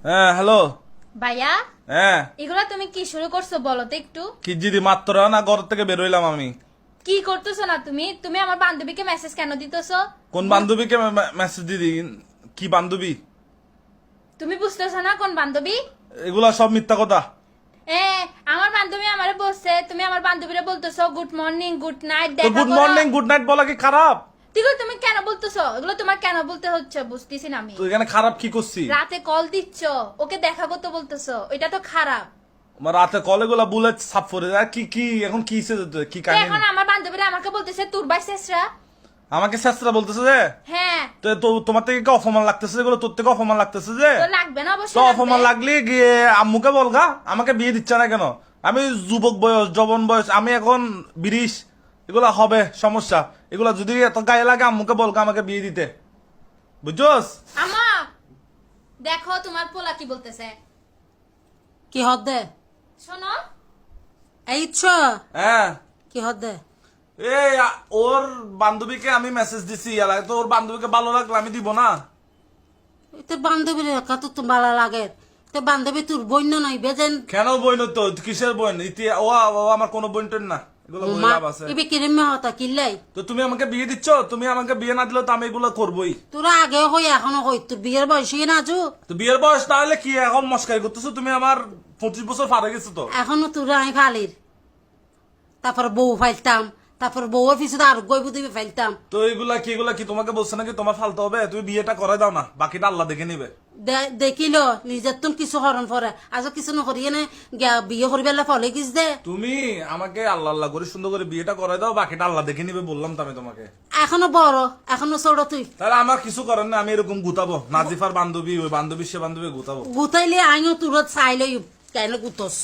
হ্যাঁ হ্যালো। ভাইয়া হ্যাঁ এগুলা তুমি কি শুরু করছো বলো তো একটু। কি দিদি মাত্র না ঘর থেকে বের হইলাম আমি। কি করতেছো না তুমি তুমি আমার বান্ধবীকে মেসেজ কেন দিতেছো? কোন বান্ধবীকে মেসেজ দিদি? কি বান্ধবী? তুমি বুঝতেছো না কোন বান্ধবী? এগুলা সব মিথ্যা কথা। আমার বান্ধবী আমারে বলছে তুমি আমার বান্ধবীরে বলতেছো গুড মর্নিং গুড নাইট তো দেখা গুড মর্নিং গুড নাইট বলা কি খারাপ? এগুলো তুমি কেন বলতেছো? এগুলো তোমার কেন বলতে হচ্ছে বুঝতেছি না আমি। তো এখানে খারাপ কি করছি? রাতে কল দিচ্ছ, ওকে দেখা করতে বলতেছো, এটা তো খারাপ। আমার রাতে কলে গুলা বুলেট সাপ করে আর কি কি এখন কি কি এখন কাহিনী? আমার বান্ধবীরা আমাকে বলতেছে তোর ভাই শেষরা। আমাকে শাস্ত্রা বলতেছে যে হ্যাঁ তো তোমার থেকে কি অপমান লাগতেছে? এগুলো তোর থেকে অপমান লাগতেছে যে? তো লাগবে না তো অবশ্যই অপমান লাগবে। লাগলে গিয়ে আম্মুকে বলগা আমাকে বিয়ে দিচ্ছে না কেন? আমি যুবক বয়স যৌবন বয়স, আমি এখন 20, এগুলা হবে সমস্যা। এগুলা যদি এত গায়ে লাগে আম্মুকে বলগা আমাকে বিয়ে দিতে, বুঝছস? আমা দেখো তোমার পোলা কি বলতেছে। কি হদে শোনো এই হ্যাঁ কি হদে এই ওর বান্ধবীকে আমি মেসেজ দিছি, তো ওর বান্ধবীকে ভালো লাগলে আমি দিব না? তোর বান্ধবীর কত তো ভালো লাগে। তোর বান্ধবী তোর বন্য নাই বেজেন কেন বইন? তো কিসের বইন? ও আমার কোনো বইন টইন না, এগুলো বই লাভ আছে? ইবে কিরমে হতা কিল্লাই তো তুমি আমাকে বিয়ে দিচ্ছ, তুমি আমাকে বিয়ে না দিলে তো আমি এগুলো করবোই। তোরা আগে হই এখনো হই তোর বিয়ের বয়স না আজু তো বিয়ের বয়স না হলে কি এখন মস্কারি করতেছো তুমি? আমার 25 বছর পারে গেছো তো। এখনো তোরা আমি ফালির তারপর বউ ফাইলতাম তারপর বউয়ের পিছনে আর গই বুদিবে ফাইলতাম। তো এগুলা কি তোমাকে বলছে নাকি তোমার ফালতে হবে? তুমি বিয়েটা করে দাও না, বাকিটা আল্লাহ দেখে নিবে। দেখিল নিজের তুমি কিছু হরণ পরে আজ কিছু নকরিয়ে নে বিয়ে করিবেলা ফলে কিস দে। তুমি আমাকে আল্লাহ আল্লাহ করে সুন্দর করে বিয়েটা করে দাও, বাকিটা আল্লাহ দেখে নিবে বললাম তো আমি তোমাকে। এখনো বড় এখনো ছোট তুই তাহলে আমার কিছু করেন না, আমি এরকম গুতাবো নাজিফার বান্ধবী, ওই বান্ধবী সে বান্ধবী গুতাবো। গুতাইলে আইও তোর চাইলে কেন গুতস।